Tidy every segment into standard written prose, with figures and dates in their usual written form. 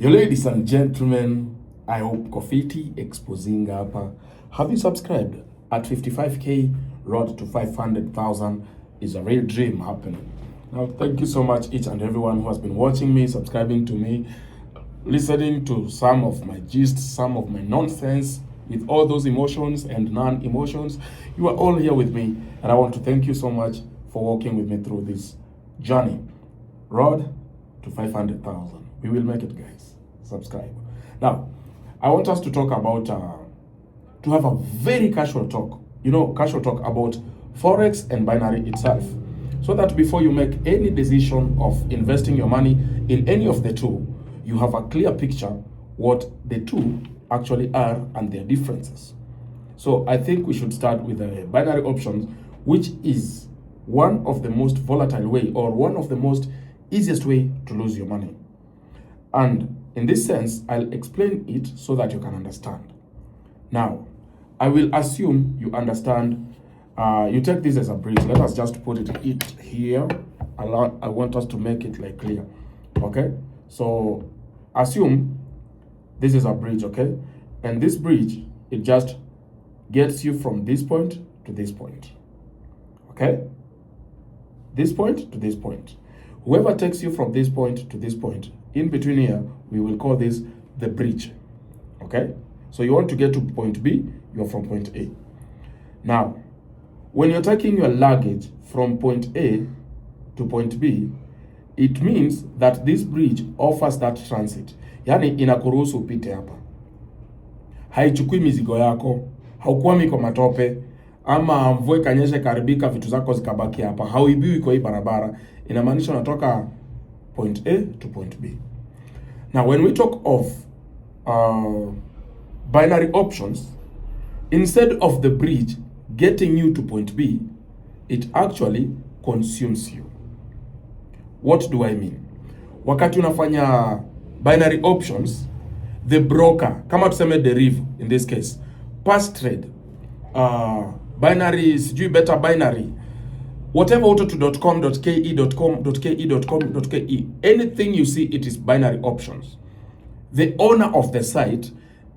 Your ladies and gentlemen, I hope Kofiti exposing hapa. Have you subscribed? At 55k, road to 500,000 is a real dream happening. Now, thank you so much each and everyone who has been watching me, subscribing to me, listening to some of my gist, some of my nonsense, with all those emotions and non-emotions. You are all here with me, and I want to thank you so much for walking with me through this journey. Road to 500,000. We will make it, guys. Subscribe. Now, I want us to talk about, to have a very casual talk, casual talk about Forex and binary itself. So that before you make any decision of investing your money in any of the two, you have a clear picture what the two actually are and their differences. So I think we should start with the binary options, which is one of the most volatile way or one of the most easiest way to lose your money. And in this sense, I'll explain it so that you can understand. Now, I will assume you understand. You take this as a bridge. Let us just put it here. I want us to make it like clear. Okay? So assume this is a bridge, okay? And this bridge, it just gets you from this point to this point. Okay? This point to this point. Whoever takes you from this point to this point, in between here, we will call this the bridge. Okay? So you want to get to point B, you're from point A. Now, when you're taking your luggage from point A to point B, it means that this bridge offers that transit. Yani inakuruhusu upite hapa. Haichukui mizigo yako, haukwami kwa matope, ama mvua ikanyesha karibika vitu zako zikabaki hapa. Hauibiwi kwa hii barabara. Inamaanisha unatoka point A to point B. Now, when we talk of binary options, instead of the bridge getting you to point B, it actually consumes you. What do I mean? Wakati unafanya binary options, the broker, kama tuseme derive in this case, pass trade, binary, sijui better binary, whatever auto2.com.ke.com.ke, anything you see, it is binary options. The owner of the site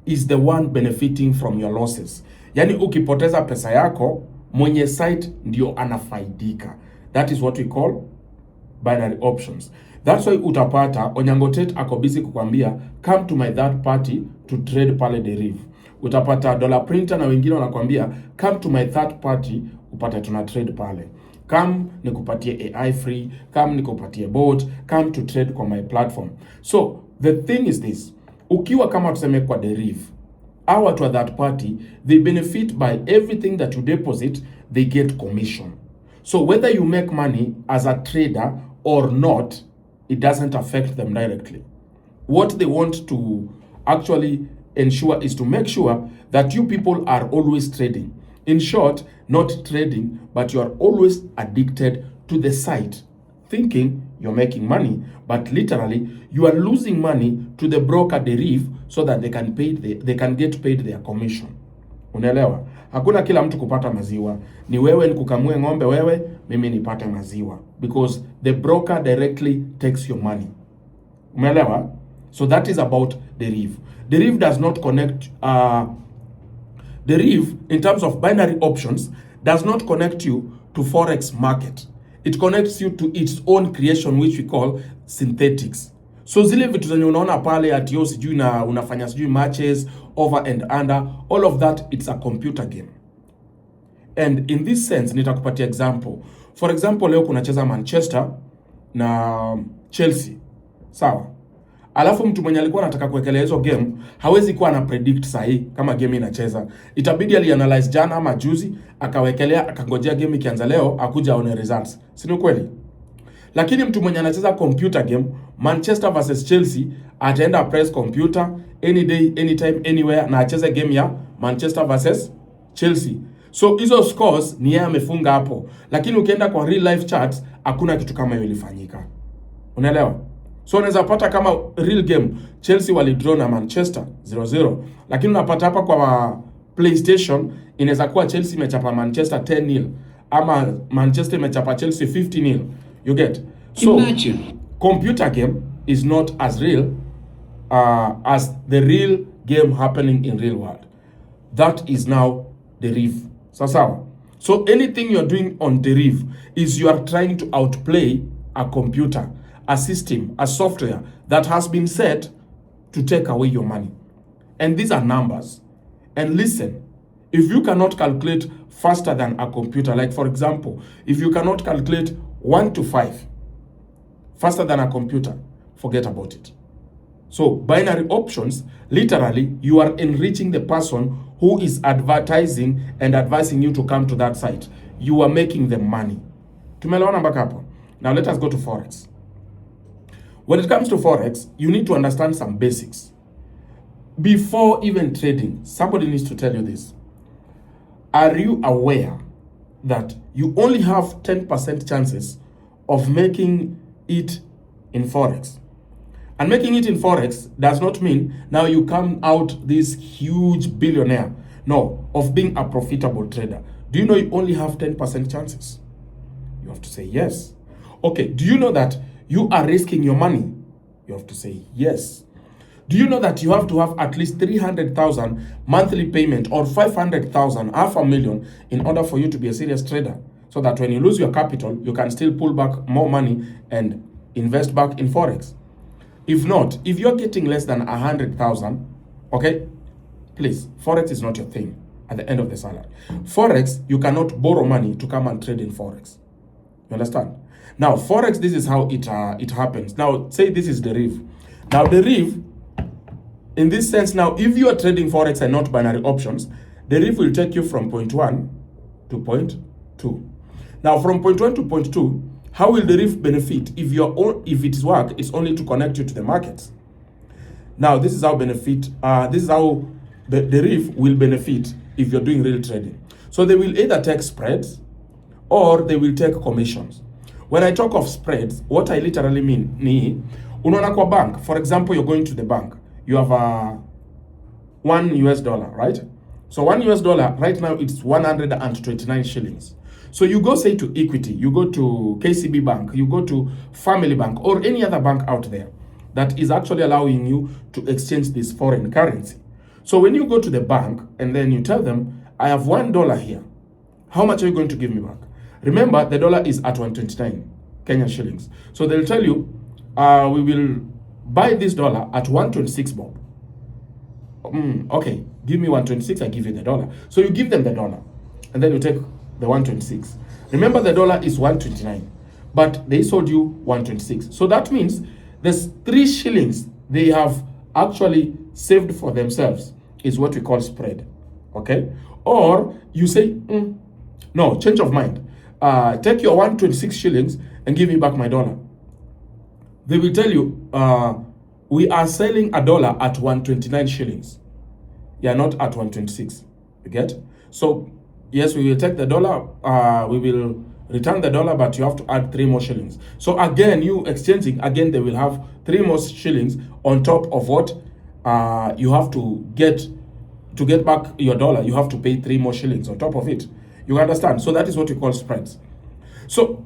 is the one benefiting from your losses. Yani ukipoteza pesa yako, mwenye site ndio anafaidika. That is what we call binary options. That's why utapata Onyangotet ako busy kukwambia come to my third party to trade pale derive. Utapata Dollar Printer na wengine wanakwambia come to my third party upate tuna trade pale. Come nikupatie AI free, come nikupatie bot, come to trade kwa my platform. So the thing is this, ukiwa kama tuseme kwa derive, our to that party, they benefit by everything that you deposit, they get commission. So whether you make money as a trader or not, it doesn't affect them directly. What they want to actually ensure is to make sure that you people are always trading. In short, not trading, but you are always addicted to the site, thinking you're making money, but literally you are losing money to the broker derive so that they can get paid their commission. Unaelewa? Hakuna kila mtu kupata maziwa. Ni wewe nikukamue ng'ombe wewe, mimi nipate maziwa. Because the broker directly takes your money. Umeelewa? So that is about derive. Derive does not connect, derive in terms of binary options does not connect you to Forex market. It connects you to its own creation, which we call synthetics. So zile vitu zenye unaona pale ati yo sijui na unafanya sijui matches over and under, all of that, it's a computer game. And in this sense, nitakupatia example. For example, leo kunacheza Manchester na Chelsea. Sawa? Alafu mtu mwenye alikuwa anataka kuwekelea hizo game, hawezi kuwa ana predict sahi kama game inacheza. Itabidi alianalyze jana ama juzi, akawekelea, akangojea game ikianza leo, akuja aone results. Si ni kweli? Lakini mtu mwenye anacheza computer game, Manchester versus Chelsea, ataenda press computer any day, anytime, anywhere, na acheze game ya Manchester versus Chelsea. So hizo scores ni yeye amefunga hapo. Lakini ukienda kwa real life charts, hakuna kitu kama hiyo ilifanyika. Unaelewa? So unaweza pata kama real game Chelsea walidraw na Manchester 0-0. Lakini unapata hapa kwa PlayStation inaweza kuwa Chelsea imechapa Manchester 10-0 ama Manchester imechapa Chelsea 50-0. You get? So computer game is not as real as the real game happening in real world. That is now derive. Sasawa. So anything you're doing on derive is you are trying to outplay a computer, a system, a software that has been set to take away your money. And these are numbers. And listen, if you cannot calculate faster than a computer, like for example, if you cannot calculate 1 to 5 faster than a computer, forget about it. So binary options, literally, you are enriching the person who is advertising and advising you to come to that site. You are making them money. Tumeelewana mpaka hapo? Now let us go to Forex. When it comes to Forex, you need to understand some basics. Before even trading, somebody needs to tell you this. Are you aware that you only have 10% chances of making it in Forex? And making it in Forex does not mean now you come out this huge billionaire. No, of being a profitable trader. Do you know you only have 10% chances? You have to say yes. Okay, do you know that you are risking your money? You have to say yes. Do you know that you have to have at least 300,000 monthly payment or 500,000, $500,000 in order for you to be a serious trader? So that when you lose your capital, you can still pull back more money and invest back in Forex. If not, if you're getting less than 100,000, okay, please, Forex is not your thing at the end of the salary. Forex, you cannot borrow money to come and trade in Forex. You understand? Now, Forex, this is how it happens. Now, say this is derive. Now, derive, in this sense, now, if you are trading Forex and not binary options, derive will take you from point 1 to point 2. Now, from point 1 to point 2, how will the derive benefit if its work is only to connect you to the markets? Now, this is how the derive will benefit if you're doing real trading. So they will either take spreads or they will take commissions. When I talk of spreads, what I literally mean ni unaona kwa bank. For example, you're going to the bank. You have $1, right? So $1 right now it's 129 shillings. So you go say to Equity, you go to KCB Bank, you go to Family Bank or any other bank out there that is actually allowing you to exchange this foreign currency. So when you go to the bank and then you tell them, I have $1 here. How much are you going to give me back? Remember, the dollar is at 129 Kenyan shillings. So they'll tell you, we will buy this dollar at 126 bob. Okay, give me 126, I give you the dollar. So you give them the dollar and then you take the 126. Remember, the dollar is 129, but they sold you 126. So that means there's 3 shillings they have actually saved for themselves is what we call spread. Okay? Or you say, no, change of mind. Take your 126 shillings and give me back my dollar. They will tell you, we are selling a dollar at 129 shillings. Yeah, not at 126. You get? So yes, we will take the dollar, we will return the dollar, but you have to add 3 more shillings. So again, you exchanging, again, they will have 3 more shillings on top of what you have to get back your dollar. You have to pay 3 more shillings on top of it. You understand? So that is what we call spreads. So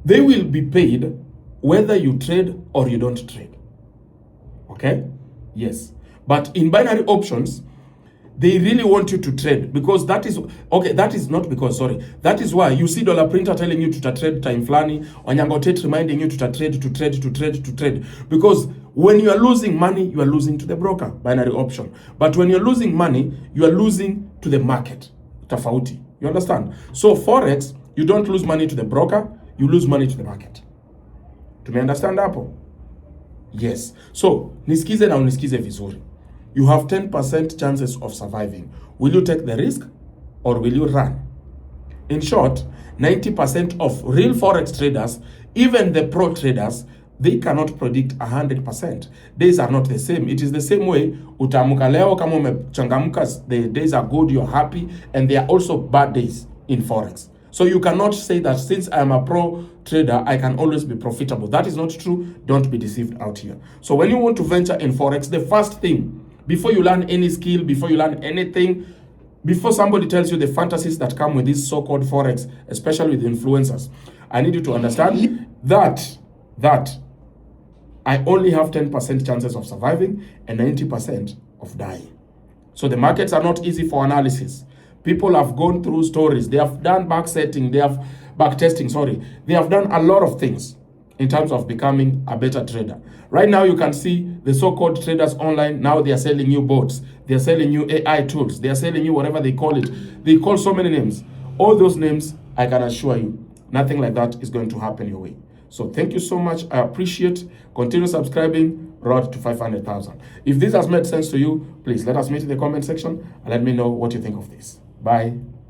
they will be paid whether you trade or you don't trade. Okay? Yes. But in binary options, they really want you to trade because that is why you see Dollar Printer telling you to trade time flani, Onyangotet reminding you to trade. Because when you are losing money, you are losing to the broker, binary option. But when you're losing money, you are losing to the market, tofauti. You understand? So Forex, you don't lose money to the broker, you lose money to the market. Do you understand hapo? Yes. So, nisikize na unisikize vizuri. You have 10% chances of surviving. Will you take the risk or will you run? In short, 90% of real Forex traders, even the pro traders, they cannot predict 100%. Days are not the same. It is the same way. Utamuka leo kama umechangamka, the days are good, you're happy, and there are also bad days in Forex. So you cannot say that since I am a pro trader, I can always be profitable. That is not true. Don't be deceived out here. So when you want to venture in Forex, the first thing, before you learn any skill, before you learn anything, before somebody tells you the fantasies that come with this so-called Forex, especially with influencers, I need you to understand that I only have 10% chances of surviving and 90% of dying. So the markets are not easy for analysis. People have gone through stories. They have done backtesting. They have done a lot of things in terms of becoming a better trader. Right now, you can see the so-called traders online. Now they are selling you bots. They are selling you AI tools. They are selling you whatever they call it. They call so many names. All those names, I can assure you, nothing like that is going to happen your way. So thank you so much. I appreciate. Continue subscribing. Road to 500,000. If this has made sense to you, please let us meet in the comment section and let me know what you think of this. Bye.